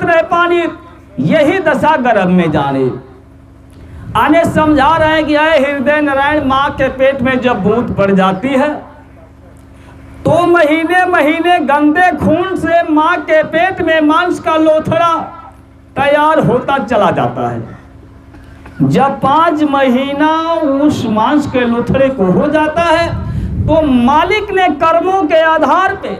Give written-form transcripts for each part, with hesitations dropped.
रहे पानी, यही दशा गर्भ में जाने। आने समझा रहे हैं कि अय हृदय नारायण, माँ के पेट में जब बूंद पड़ जाती है तो महीने महीने गंदे खून से माँ के पेट में मांस का लोथड़ा तैयार होता चला जाता है। जब 5 महीना उस मांस के लोथड़े को हो जाता है तो मालिक ने कर्मों के आधार पे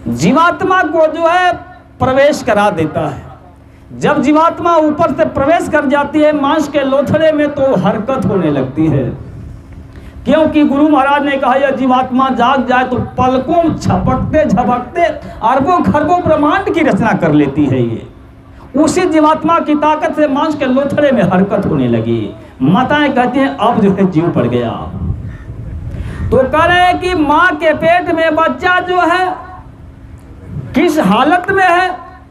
जीवात्मा को जो है प्रवेश करा देता है। जब जीवात्मा ऊपर से प्रवेश कर जाती है मांस के लोथड़े में तो हरकत होने लगती है, क्योंकि गुरु महाराज ने कहा यह जीवात्मा जाग जाए तो पलकों झपकते झपकते अरबों खरबों ब्रह्मांड की रचना कर लेती है। ये उसी जीवात्मा की ताकत से मांस के लोथड़े में हरकत होने लगी। माताएं कहती हैं अब जो है जीव पड़ गया। तो कह रहे हैं कि माँ के पेट में बच्चा जो है किस हालत में है,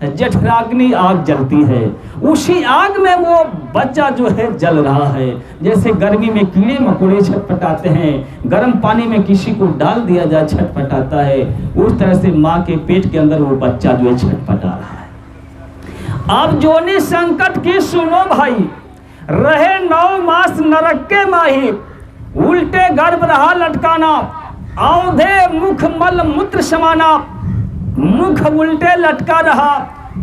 जठराग्नि आग जलती है, उसी आग में वो बच्चा जो है जल रहा है। जैसे गर्मी में कीड़े मकोड़े छटपटाते हैं, गर्म पानी में किसी को डाल दिया जाए छटपटाता है, उस तरह से माँ के पेट के अंदर वो बच्चा जो है छटपटा रहा है। अब जोनी संकट की सुनो भाई, रहे 9 मास नरक के माही, उल्टे गर्भ रहा लटकाना, औंधे मुख मल मूत्र समाना, मुख उल्टे लटका रहा,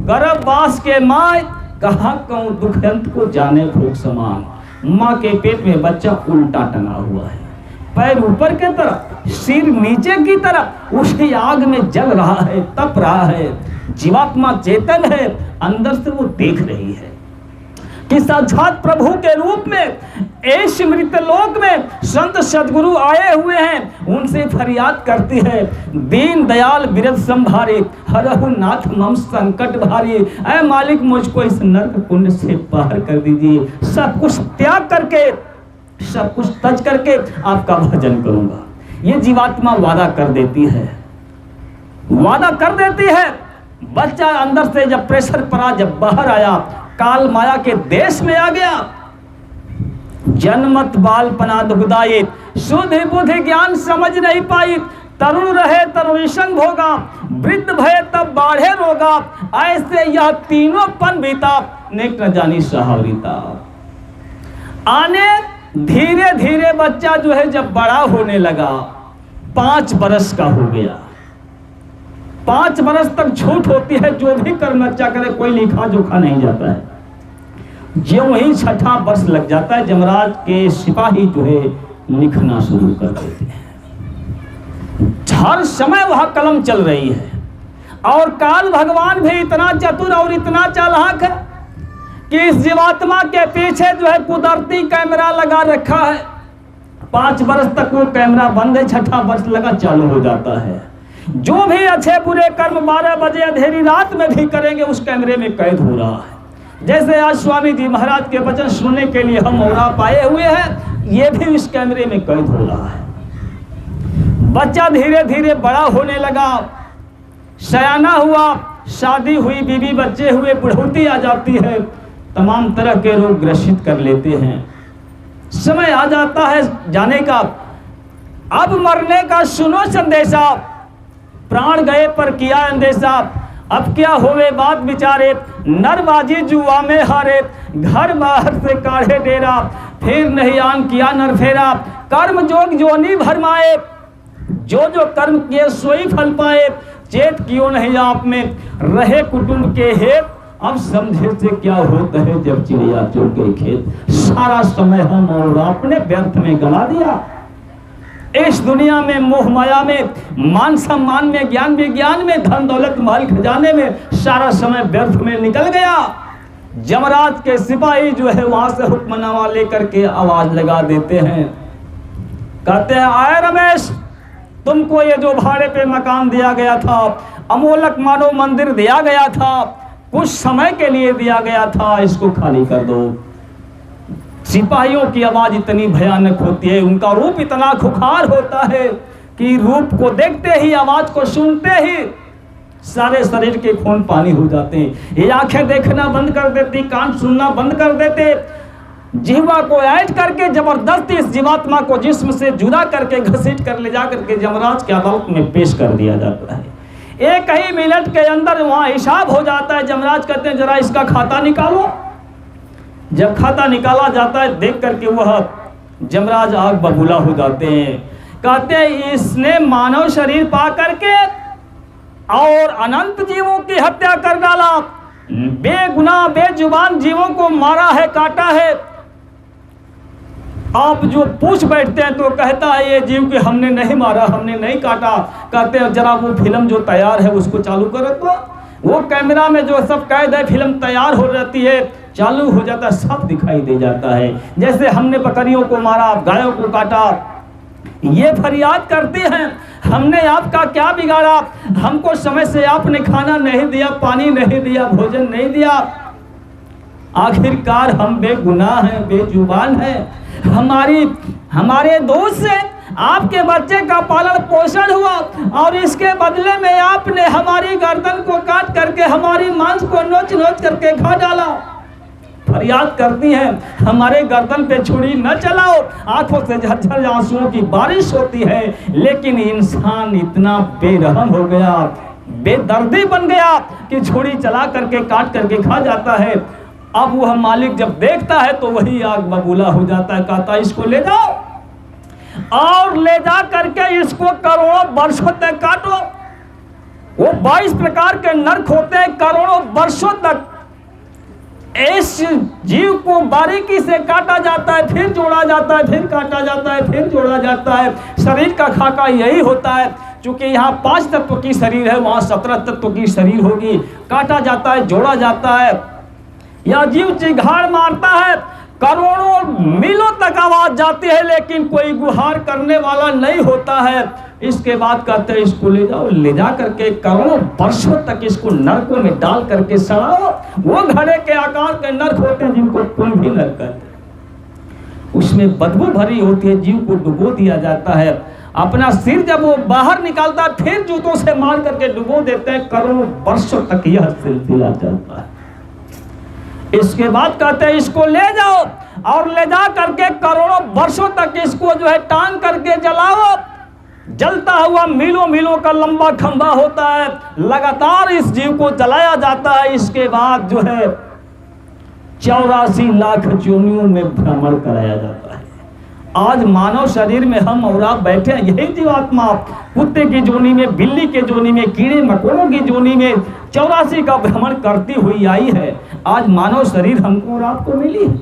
गर्भवास के माय कहा कहूं दुखंत को जाने भोग समान। माँ के पेट में बच्चा उल्टा टंगा हुआ है, पैर ऊपर के तरफ, सिर नीचे की तरफ, उसकी आग में जल रहा है, तप रहा है। जीवात्मा चेतन है, अंदर से वो देख रही है कि साक्षात प्रभु के रूप में इस मृतलोक में संत सदगुरु आए हुए हैं। उनसे फरियाद करती है, दीन दयाल बिरध संभारे, हरहु नाथ मम संकट भारी। ऐ मालिक मुझको इस नरक कुंड से पार कर दीजिए, सब कुछ त्याग करके, सब कुछ तज करके आपका भजन करूंगा। ये जीवात्मा वादा कर देती है, वादा कर देती है। बच्चा अंदर से जब प्रेशर पड़ा, जब बाहर आया, काल माया के देश में आ गया। जन्मत बालपना दुखदायी, शुद्ध बुद्धि ज्ञान समझ नहीं पाई, तरुण रहे तरुणी संग भोगा, वृद्ध भय तब बाढ़े रोगा, ऐसे यह तीनों पन बीता, नेक न जानी सहावरीता। आने धीरे धीरे बच्चा जो है जब बड़ा होने लगा, 5 बरस का हो गया। 5 बरस तक छूट होती है, जो भी कर्म बच्चा करे कोई लिखा जोखा नहीं जाता है। जो वही 6ठा वर्ष लग जाता है, जमराज के सिपाही जो है लिखना शुरू कर देते हैं। हर समय वह कलम चल रही है, और काल भगवान भी इतना चतुर और इतना चालाक है कि इस जीवात्मा के पीछे जो है कुदरती कैमरा लगा रखा है। 5 बरस तक वो कैमरा बंद है, 6ठा वर्ष लगा चालू हो जाता है। जो भी अच्छे बुरे कर्म 12 बजे अंधेरी रात में भी करेंगे उस कैमरे में कैद हो रहा है। जैसे आज स्वामी जी महाराज के वचन सुनने के लिए हम और आप आए हुए हैं, ये भी इस कैमरे में कैद हो रहा है। बच्चा धीरे धीरे बड़ा होने लगा, सयाना हुआ, शादी हुई, बीवी बच्चे हुए, बुढ़ौती आ जाती है, तमाम तरह के रोग ग्रसित कर लेते हैं। समय आ जाता है जाने का, अब मरने का सुनो संदेशा, प्राण गए पर किया अंदेशा, अब क्या होवे बात विचारे, नरबाजी जुआ में हारे, घर बाहर से काढ़े डेरा, फिर नहीं आन किया नर फेरा, कर्म जोग जोनी भरमाए, जो जो कर्म किए सोई फल पाए, चेत क्यों नहीं आप में रहे कुटुंब के हेत, अब समझे से क्या होता है जब चिड़िया चुग गई खेत। सारा समय हम और आपने व्यर्थ में गंवा दिया। इस दुनिया में मोह माया में, मान सम्मान में, ज्ञान विज्ञान में, धन दौलत माल खजाने में सारा समय व्यर्थ में निकल गया। जमराज के सिपाही जो है वहां से हुक्मनामा लेकर के आवाज लगा देते हैं, कहते हैं आए रमेश, तुमको ये जो भाड़े पे मकान दिया गया था, अमोलक मानव मंदिर दिया गया था, कुछ समय के लिए दिया गया था, इसको खाली कर दो। सिपाहियों की आवाज इतनी भयानक होती है, उनका रूप इतना खुखार होता है कि रूप को देखते ही, आवाज को सुनते ही सारे शरीर के खून पानी हो जाते हैं। ये आंखें देखना बंद कर देती, कान सुनना बंद कर देते, जिह्वा को ऐड करके जबरदस्ती इस जीवात्मा को जिस्म से जुदा करके घसीट कर ले जा करके जमराज के अदालत में पेश कर दिया जाता है। एक ही मिनट के अंदर वहां हिसाब हो जाता है। यमराज कहते हैं जरा इसका खाता निकालो। जब खाता निकाला जाता है देख करके वह यमराज आग बबूला हो जाते हैं। कहते हैं इसने मानव शरीर पा करके और अनंत जीवों की हत्या कर डाला, बेगुनाह बेजुबान जीवों को मारा है, काटा है। आप जो पूछ बैठते हैं तो कहता है ये जीव कि हमने नहीं मारा, हमने नहीं काटा। कहते हैं जरा वो फिल्म जो तैयार है उसको चालू करो। तो वो कैमरा में जो सब कैद है फिल्म तैयार हो जाती है, चालू हो जाता है, सब दिखाई दे जाता है। जैसे हमने बकरियों को मारा, गायों को काटा। ये फरियाद करती हैं हमने आपका क्या बिगाड़ा, हमको समय से आपने खाना नहीं दिया, पानी नहीं दिया, भोजन नहीं दिया। आखिरकार हम बेगुनाह हैं, बेजुबान हैं। हमारे दोष से आपके बच्चे का पालन पोषण हुआ और इसके बदले में आपने हमारी गर्दन को काट करके हमारी मांस को नोच नोच करके खा डाला। फरियाद करती हैं हमारे गर्दन पे छुरी न चलाओ। आंखों से झरझर आंसुओं की बारिश होती है। लेकिन इंसान इतना बेरहम हो गया, बेदर्दी बन गया कि छुरी चला करके काट करके खा जाता है। अब वह मालिक जब देखता है तो वही आग बबूला हो जाता है। कहता है इसको ले जाओ और ले जा करके इसको करोड़ों वर्षों तक काटो। वो 22 प्रकार के नरक होते हैं, करोड़ों वर्षों तक इस जीव को बारीकी से काटा जाता है, फिर जोड़ा जाता है, फिर काटा जाता है, फिर जोड़ा जाता है। शरीर का खाका यही होता है। चूंकि यहाँ 5 तत्व की शरीर है, वहाँ 17 तत्व की शरीर होगी। काटा जाता है, जोड़ा जाता है। यह जीव चिघाड़ मारता है, करोड़ों मीलों तक आवाज जाती है, लेकिन कोई गुहार करने वाला नहीं होता है। इसके बाद कहते हैं इसको ले जाओ, ले जा करके करोड़ों वर्षों तक इसको नरकों में डाल करके सड़ाओ। वो घड़े के आकार के नरक होते हैं जिनको तुम भी नरक कहते हैं। उसमें बदबू भरी होती है, जीव को डुबो दिया जाता है। अपना सिर जब वो बाहर निकालता है फिर जूतों से मार करके डुबो देते हैं। करोड़ों वर्षों तक यह सिलसिला चलता है। इसके बाद कहते हैं इसको ले जाओ और ले जा करके करोड़ों वर्षों तक इसको जो है टांग करके जलाओ। जलता हुआ मीलों मीलों का लंबा खंभा होता है, लगातार इस जीव को जलाया जाता है। इसके बाद जो है 84 लाख योनियों में भ्रमण कराया जाता है। आज मानव शरीर में हम और आप बैठे हैं, यही जीवात्मा कुत्ते की जोनी में, बिल्ली के जोनी में, कीड़े मकोड़ों की जोनी में 84 का भ्रमण करती हुई आई है। आज मानव शरीर हमको और आपको मिली है।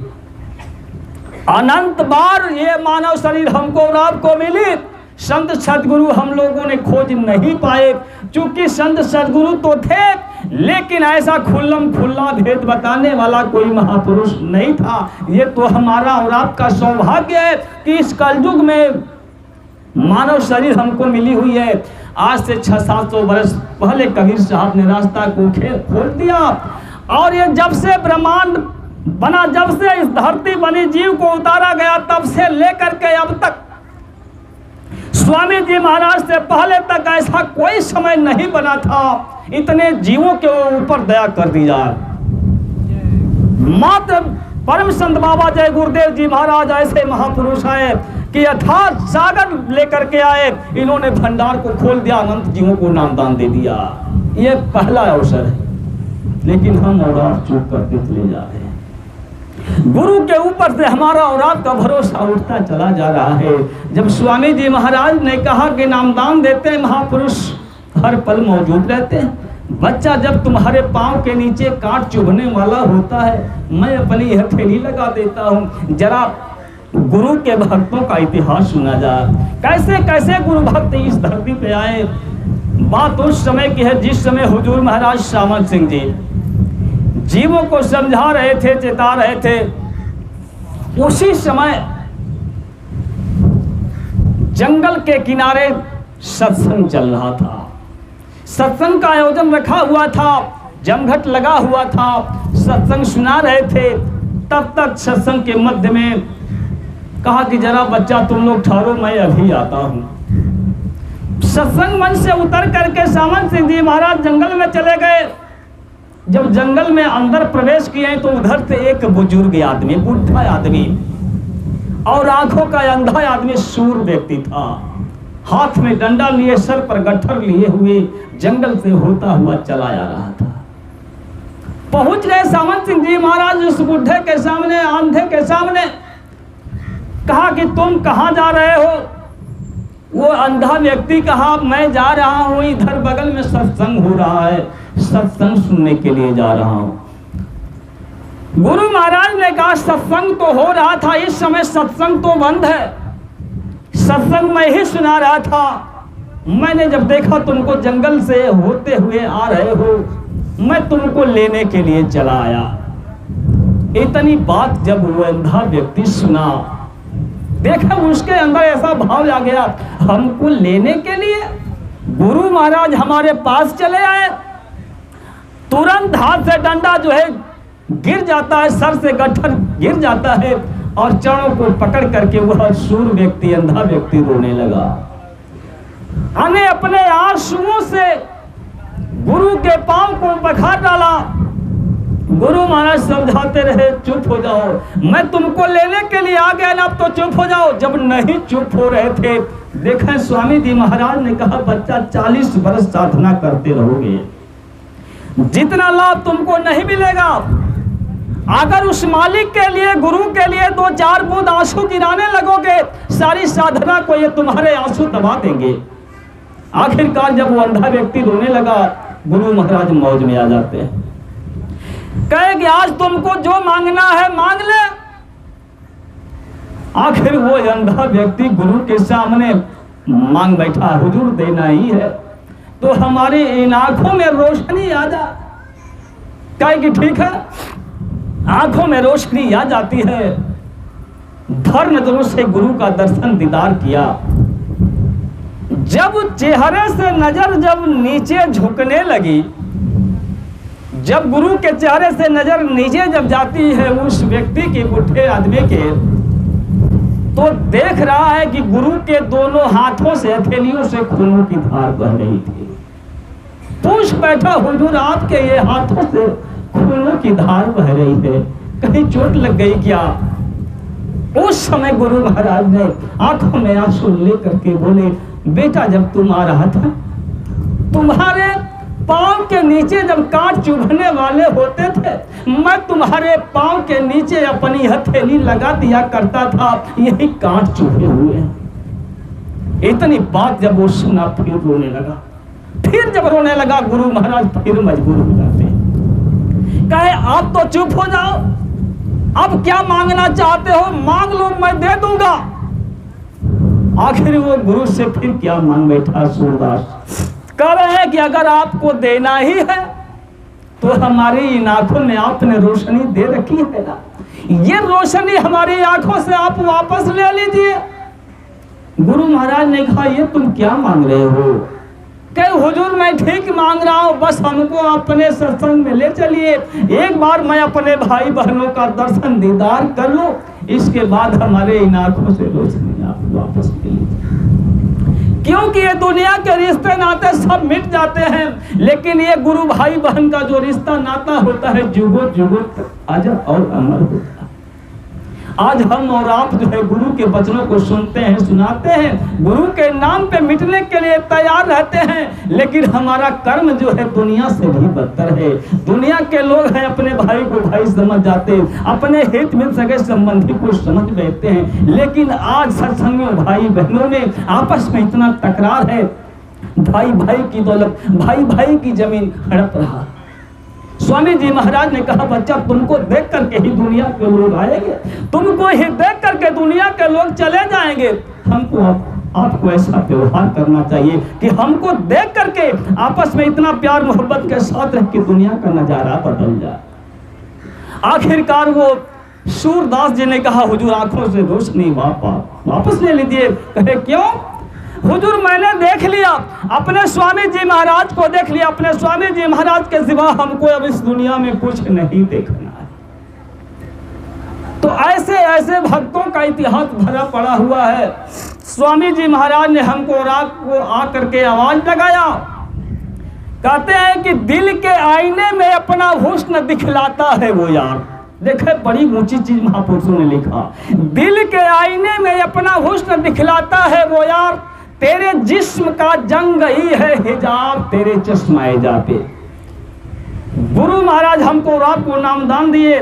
अनंत बार ये मानव शरीर हमको और आपको मिली। संत सदगुरु हम लोगों ने खोज नहीं पाए, क्योंकि संत सदगुरु तो थे लेकिन ऐसा खुल्लम खुल्ला भेद बताने वाला कोई महापुरुष नहीं था। ये तो हमारा और आपका सौभाग्य है कि इस कलयुग में मानव शरीर हमको मिली हुई है। आज से 600-700 वर्ष पहले कबीर साहब ने रास्ता को खोल दिया और ये जब से ब्रह्मांड बना, जब से इस धरती बनी, जीव को उतारा गया, तब से लेकर के अब तक स्वामी जी महाराज से पहले तक ऐसा कोई समय नहीं बना था इतने जीवों के ऊपर दया कर दी जाए। मात्र परम संत बाबा जय गुरुदेव जी महाराज ऐसे महापुरुष आए कि अथाह सागर लेकर के आए। इन्होंने भंडार को खोल दिया, अनंत जीवों को नामदान दे दिया। ये पहला अवसर है, लेकिन हम और आप चूक करते चले जा रहे हैं। गुरु के ऊपर से हमारा और आपका भरोसा उठता चला जा रहा है। जब स्वामी जी महाराज ने कहा कि नामदान देते हैं, महापुरुष हर पल मौजूद रहते हैं। बच्चा जब तुम्हारे पांव के नीचे कांट चुभने वाला होता है, मैं अपनी यह थैली लगा देता हूँ। जरा गुरु के भक्तों का इतिहास सुना जाए, कैसे कैसे गुरु भक्त इस धरती पे आए। बात उस समय की है जिस समय हुजूर महाराज सामंत सिंह जी जीवों को समझा रहे थे, चेता रहे थे। उसी समय जंगल के किनारे सत्संग चल रहा था। सत्संग का आयोजन रखा हुआ था, जमघट लगा हुआ था, सत्संग सुना रहे थे। तब तक सत्संग के मध्य में कहा कि जरा बच्चा तुम लोग ठहरो, मैं अभी आता हूं। सत्संग मंच से उतर करके सामंत सिंह जी महाराज जंगल में चले गए। जब जंगल में अंदर प्रवेश किए तो उधर से एक बुजुर्ग आदमी, बुढ़ा आदमी और आंखों का अंधा आदमी, सूर व्यक्ति था, हाथ में डंडा लिए, सर पर गट्ठर लिए हुए, जंगल से होता हुआ चला आ रहा था। पहुंच गए सामंत सिंह जी महाराज उस बुढ़े के सामने, अंधे के सामने। कहा कि तुम कहाँ जा रहे हो? वो अंधा व्यक्ति कहा मैं जा रहा हूँ, इधर बगल में सत्संग हो रहा है, सत्संग सुनने के लिए जा रहा हूँ। गुरु महाराज ने कहा सत्संग तो हो रहा था, इस समय सत्संग तो बंद है, सत्संग मैं ही सुना रहा था। मैंने जब देखा तुमको जंगल से होते हुए आ रहे हो, मैं तुमको लेने के लिए चला आया। इतनी बात जब वो अंधा व्यक्ति सुना, देखा उसके अंदर ऐसा भाव आ गया, हमको लेने के लिए गुरु महाराज हमारे पास चले आए। तुरंत हाथ से डंडा जो है गिर जाता है, सर से गट्ठर गिर जाता है और चरणों को पकड़ करके वह सूर व्यक्ति, अंधा व्यक्ति रोने लगा। अने अपने आंसुओं से गुरु के पांव को बखार डाला। गुरु महाराज समझाते रहे चुप हो जाओ, मैं तुमको लेने के लिए आ गया ना, अब तो चुप हो जाओ। जब नहीं चुप हो रहे थे, देखें स्वामी जी महाराज ने कहा बच्चा 40 वर्ष साधना करते रहोगे, जितना लाभ तुमको नहीं मिलेगा। अगर उस मालिक के लिए, गुरु के लिए 2-4 बूंद आंसू गिराने लगोगे, सारी साधना को ये तुम्हारे आंसू दबा देंगे। आखिरकार जब वो अंधा व्यक्ति रोने लगा, गुरु महाराज मौज में आ जाते हैं। कहे कि आज तुमको जो मांगना है मांग ले। आखिर वो अंधा व्यक्ति गुरु के सामने मांग बैठा, हुजूर देना ही है तो हमारी इन आंखों में रोशनी आ जा। कहे कि ठीक है, आंखों में रोशनी आ जाती है। धर नजरों से गुरु का दर्शन दीदार किया। जब चेहरे से नजर जब नीचे झुकने लगी, जब गुरु के चेहरे से नजर नीचे जब जाती है उस व्यक्ति के, बुढ़े आदमी के, तो देख रहा है कि गुरु के दोनों हाथों से, हथेलियों से खूनों की धार बह रही थी। पूछ बैठा हुजूर आपके ये हाथों से खूनों की धार बह रही है, कहीं चोट लग गई क्या? उस समय गुरु महाराज ने आंखों में आंसू लेकर के बोले, बेटा जब तुम आ रहा था, तुम्हारे पांव के नीचे जब कांट चुभने वाले होते थे, मैं तुम्हारे पांव के नीचे अपनी हथेली लगा दिया करता था, यही कांट चुभे हुए हैं। इतनी बात जब वो सुना फिर रोने लगा। फिर जब रोने लगा गुरु महाराज फिर मजबूर हो जाते हैं। कहे आप तो चुप हो जाओ, अब क्या मांगना चाहते हो मांग लो, मैं दे दूंगा। आखिर वो गुरु से फिर क्या मांग बैठा सूरदास। कह रहे हैं कि अगर आपको देना ही है तो हमारी इन आंखों में आपने रोशनी दे रखी है ना, ये रोशनी हमारी आंखों से आप वापस ले लीजिए। गुरु महाराज ने कहा ये तुम क्या मांग रहे हो? कहे हुजूर मैं ठीक मांग रहा हूँ, बस हमको अपने सत्संग में ले चलिए, एक बार मैं अपने भाई बहनों का दर्शन दीदार कर लूं, इसके बाद हमारे इन आंखों से रोशनी आप वापस ले लीजिए। क्योंकि ये दुनिया के रिश्ते नाते सब मिट जाते हैं, लेकिन ये गुरु भाई बहन का जो रिश्ता नाता होता है जुगों जुगों तक अजर और अमर होता है। आज हम और आप जो है गुरु के वचनों को सुनते हैं, सुनाते हैं, गुरु के नाम पे मिटने के लिए तैयार रहते हैं, लेकिन हमारा कर्म जो है दुनिया से भी बदतर है। दुनिया के लोग हैं अपने भाई को भाई समझ जाते हैं, अपने हित में सगे संबंधी को समझ बैठते हैं, लेकिन आज सत्संगियों भाई बहनों में आपस में इतना टकरार है, भाई भाई की दौलत, भाई भाई की जमीन हड़प रहा। स्वामी जी महाराज ने कहा बच्चा तुमको देख करके ही दुनिया के लोग आएंगे, तुमको ही देख करके दुनिया के लोग चले जाएंगे। हमको आपको ऐसा व्यवहार करना चाहिए कि हमको देख करके आपस में इतना प्यार मोहब्बत के साथ रह के दुनिया का नजारा बदल जाए। आखिरकार वो सूरदास जी ने कहा हुजूर आंखों से रोशनी वापस ले लीजिए। कहे क्यों? हुजूर मैंने देख लिया, अपने स्वामी जी महाराज को देख लिया, अपने स्वामी जी महाराज के सिवा हमको अब इस दुनिया में कुछ नहीं देखना है। तो ऐसे ऐसे भक्तों का इतिहास भरा पड़ा हुआ है। स्वामी जी महाराज ने हमको रात को आकर के आवाज लगाया, कहते हैं कि दिल के आईने में अपना हुस्न दिखलाता है वो यार। देखे बड़ी ऊंची चीज महापुरुषों ने लिखा, दिल के आईने में अपना हुस्न दिखलाता है वो यार, तेरे जिस्म का जंग ही है हिजाब तेरे चश्माए जा पे। गुरु महाराज हमको और आपको नामदान दिए,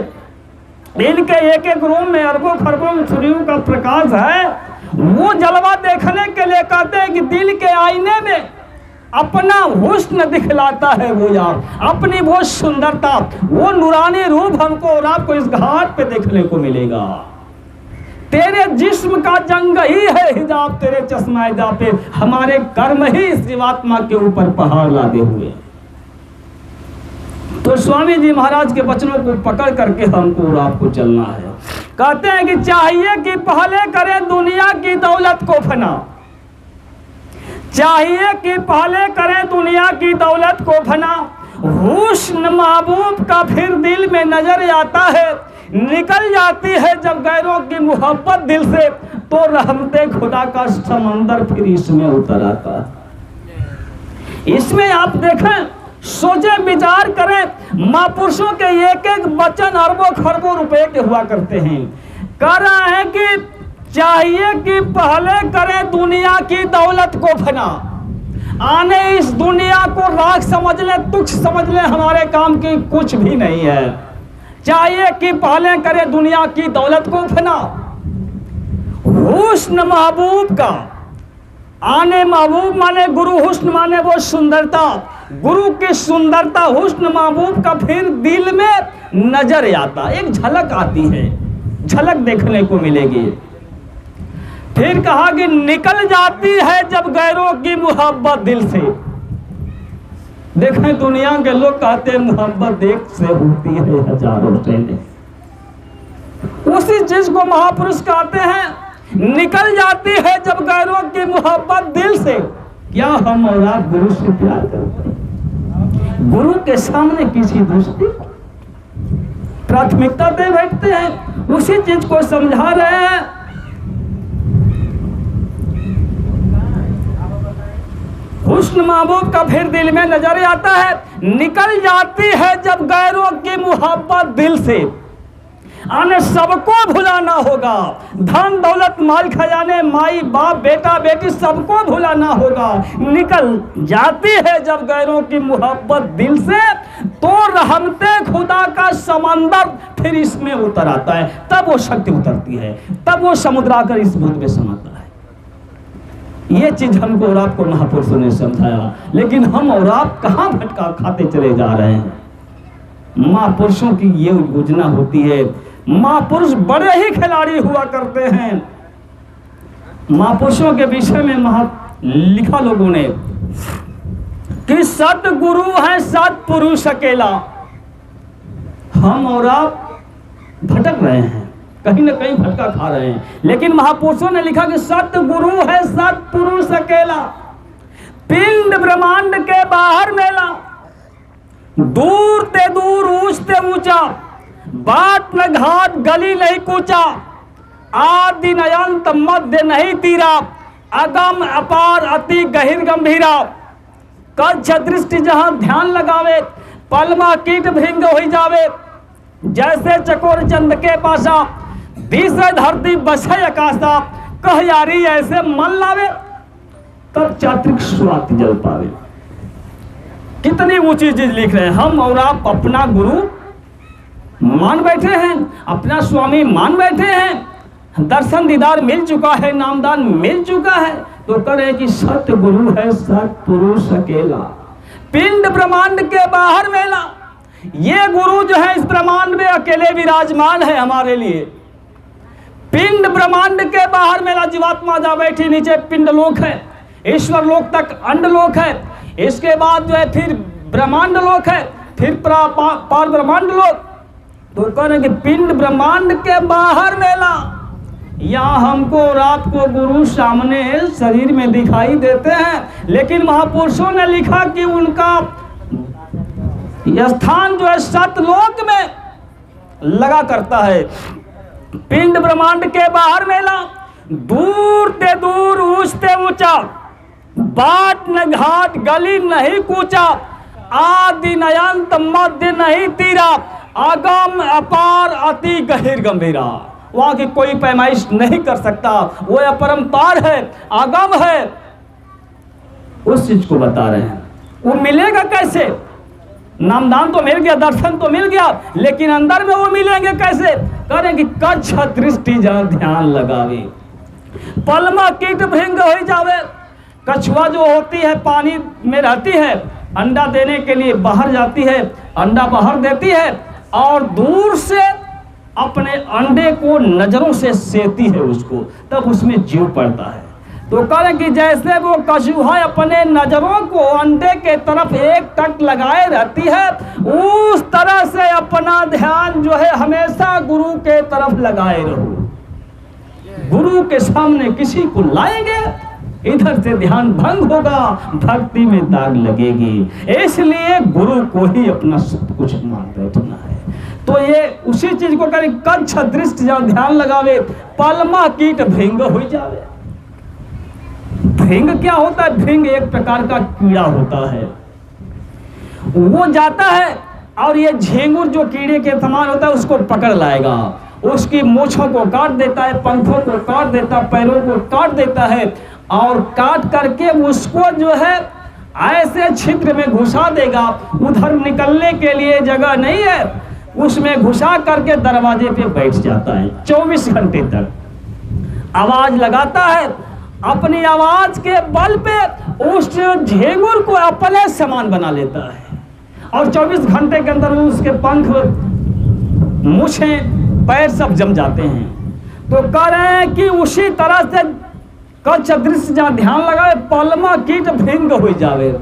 इनके एक एक रूम में अरबों खरबों सूर्यों का प्रकाश है। वो जलवा देखने के लिए कहते हैं कि दिल के आईने में अपना हुस्न दिखलाता है वो यार, अपनी वो सुंदरता, वो नूरानी रूप हमको और आपको इस घाट पे देखने को मिलेगा। तेरे जिस्म का जंग ही है हिजाब तेरे चश्माए जा पे, हमारे कर्म ही इस जीवात्मा के ऊपर पहाड़ लादे हुए। तो स्वामी जी महाराज के वचनों को पकड़ करके हमको और आपको चलना है। कहते हैं कि चाहिए कि पहले करें दुनिया की दौलत को फना, चाहिए कि पहले करें दुनिया की दौलत को फना, हुस्न महबूब का फिर दिल में नजर आता है, निकल जाती है जब गैरों की मोहब्बत दिल से, तो रहमते खुदा का समंदर फिर इसमें उतर आता है। इसमें आप देखें, सोचे विचार करें, महापुरुषों के एक एक वचन अरबों खरबों रुपए के हुआ करते हैं। कह रहा है कि चाहिए कि पहले करें दुनिया की दौलत को फना, आने इस दुनिया को राख समझ ले, तुच्छ समझ ले, हमारे काम की कुछ भी नहीं है। चाहिए कि पहले करें दुनिया की दौलत को फना, हुस्न महबूब का, आने महबूब माने गुरु, हुस्न माने वो सुंदरता, गुरु की सुंदरता, हुस्न महबूब का फिर दिल में नजर आता, एक झलक आती है, झलक देखने को मिलेगी। फिर कहा कि निकल जाती है जब गैरों की मोहब्बत दिल से। देखें दुनिया के लोग कहते हैं मोहब्बत एक से होती है हजारों से, उसी चीज को महापुरुष कहते हैं निकल जाती है जब गैरों की मोहब्बत दिल से। क्या हम और आप गुरु से प्यार करते हैं? गुरु के सामने किसी दोस्ती प्राथमिकता दे बैठते हैं? उसी चीज को समझा रहे हैं। हुस्न महबूब का फिर दिल में नजर आता है, निकल जाती है जब गैरों की मोहब्बत दिल से। आने सबको भुलाना होगा, धन दौलत माल खजाने, माई बाप बेटा बेटी सबको भुलाना होगा। निकल जाती है जब गैरों की मोहब्बत दिल से, तो रहमते खुदा का समंदर फिर इसमें उतर आता है। तब वो शक्ति उतरती है, तब वो समुद्र आकर इस भूत में समाता है। ये चीज हमको और आपको महापुरुषों ने समझाया, लेकिन हम और आप कहाँ भटका खाते चले जा रहे हैं। महापुरुषों की ये योजना होती है। महापुरुष बड़े ही खिलाड़ी हुआ करते हैं। महापुरुषों के विषय में लिखा लोगों ने कि सतगुरु है सतपुरुष अकेला। हम और आप भटक रहे हैं, कहीं ना कहीं भटका खा रहे हैं, लेकिन महापुरुषों ने लिखा कि सतगुरु है सतपुरुष अकेला, पिंड ब्रह्मांड के बाहर मेला, दूर ते दूर ऊंच ते ऊंचा, बाट न घाट गली नहीं कूचा, आदि नयंत मध्य नहीं तीरा, अगम अपार अति गहिर गंभीरा, कच्छ दृष्टि जहां ध्यान लगावे, पलमा कीट भृंग हो जावे, जैसे चकोर चंद के पासा, दिशा धरती बसे आकाशा, कह यारी ऐसे मन लावे, तब चात्रिक स्वाति जल पावे। कितनी ऊंची चीज लिख रहे हैं। हम और आप अपना गुरु मान बैठे हैं, अपना स्वामी मान बैठे हैं, दर्शन दीदार मिल चुका है, नामदान मिल चुका है, तो कहे कि सत्य गुरु है सतपुरुष अकेला, पिंड ब्रह्मांड के बाहर मेला। ये गुरु जो है इस ब्रह्मांड में अकेले विराजमान है हमारे लिए। पिंड ब्रह्मांड के बाहर मेला, जीवात्मा जा बैठी, नीचे पिंड लोक है, ईश्वर लोक तक अंड लोक है, इसके बाद जो है फिर ब्रह्मांड लोक है, फिर पार ब्रह्मांड लोक। तो कह कि पिंड ब्रह्मांड के बाहर मेला। यहाँ हमको और आपको गुरु सामने शरीर में दिखाई देते हैं, लेकिन महापुरुषों ने लिखा कि उनका स्थान जो है सतलोक में लगा करता है। पिंड ब्रह्मांड के बाहर मेला, दूर ते दूर ऊंच ते ऊंचा, बाट न घाट गली नहीं कूचा, आदि नयंत मध्य नहीं तीरा, अगम अपार अति गहिर गंभीरा। वहां की कोई पैमाइश नहीं कर सकता, वो अपरंपार है, अगम है, उस चीज को बता रहे हैं। वो मिलेगा कैसे? नामदान तो मिल गया, दर्शन तो मिल गया, लेकिन अंदर में वो मिलेंगे कैसे? करें कि कच्छ दृष्टि जहाँ ध्यान लगावे, पलमा कीट भृंग हो जावे। कछुआ जो होती है पानी में रहती है, अंडा देने के लिए बाहर जाती है, अंडा बाहर देती है और दूर से अपने अंडे को नजरों से सेती है उसको, तब उसमें जीव पड़ता है। तो करें कि जैसे वो कछुआ अपने नजरों को अंडे के तरफ एक टक लगाए रहती है, उस तरह से अपना ध्यान जो है हमेशा गुरु के तरफ लगाए रहो। गुरु के सामने किसी को लाएंगे, इधर से ध्यान भंग होगा, भक्ति में दाग लगेगी। इसलिए गुरु को ही अपना सब कुछ मान बैठना है। तो ये उसी चीज को करें, कच्छ दृष्टि जहाँ ध्यान लगावे, पलमा कीट भृंग हो जावे। भृंग क्या होता है? भृंग एक प्रकार का कीड़ा होता है। वो जाता है और ये झींगुर जो कीड़े के समान होता है उसको पकड़ लाएगा, उसकी मूंछों को काट देता है, पंखों को काट देता है, पैरों को काट देता है और काट करके उसको जो है ऐसे छिद्र में घुसा देगा, उधर निकलने के लिए जगह नहीं है, उसमें घुसा करके दरवाजे पे बैठ जाता है। 24 घंटे तक आवाज लगाता है, अपनी आवाज के बल पे उस झींगुर को अपने समान बना लेता है और 24 घंटे के अंदर उसके पंख, मूछें, पैर सब जम जाते हैं। तो कह रहे हैं कि उसी तरह से कच्छ दृष्टि जहाँ ध्यान लगाए, पलमा कीट भृंग हो जावे।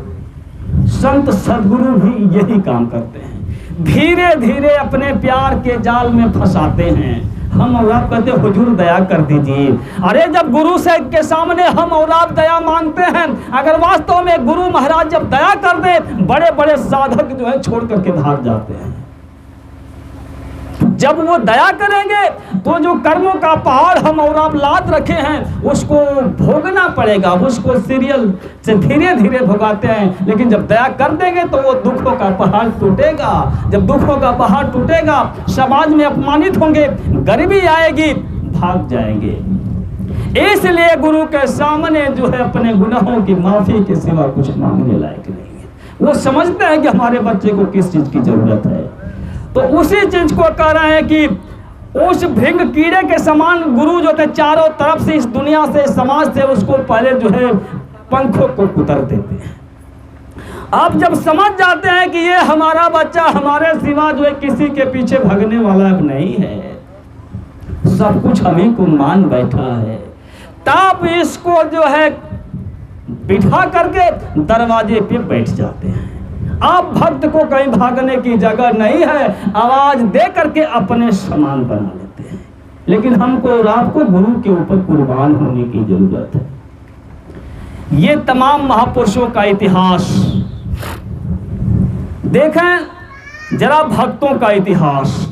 संत सदगुरु भी यही काम करते हैं, धीरे धीरे अपने प्यार के जाल में फंसाते हैं। हम और आप कहते हुजूर दया कर दीजिए। अरे जब गुरु से के सामने हम और आप दया मांगते हैं, अगर वास्तव में गुरु महाराज जब दया कर दे, बड़े बड़े साधक जो है छोड़ करके भाग जाते हैं। जब वो दया करेंगे तो जो कर्मों का पहाड़ हम और आप लाद रखे हैं उसको भोगना पड़ेगा, उसको सीरियल से धीरे धीरे भोगाते हैं। लेकिन जब दया कर देंगे तो वो दुखों का पहाड़ टूटेगा। जब दुखों का पहाड़ टूटेगा, समाज में अपमानित होंगे, गरीबी आएगी, भाग जाएंगे। इसलिए गुरु के सामने जो है अपने गुनाहों की माफी के सिवा कुछ मांगने लायक नहीं है। वो समझते हैं कि हमारे बच्चे को किस चीज की जरूरत है। तो उसी चीज को कह रहे हैं कि उस भृंग कीड़े के समान गुरु जो थे चारों तरफ से, इस दुनिया से, समाज से उसको पहले जो है पंखों को कुतर देते हैं। आप जब समझ जाते हैं कि ये हमारा बच्चा हमारे सिवा जो है किसी के पीछे भागने वाला अब नहीं है, सब कुछ हमें को मान बैठा है, तब इसको जो है बिठा करके दरवाजे पे बैठ जाते हैं। आप भक्त को कहीं भागने की जगह नहीं है, आवाज दे करके अपने समान बना लेते हैं। लेकिन हमको और आपको गुरु के ऊपर कुर्बान होने की जरूरत है। ये तमाम महापुरुषों का इतिहास देखें, जरा भक्तों का इतिहास।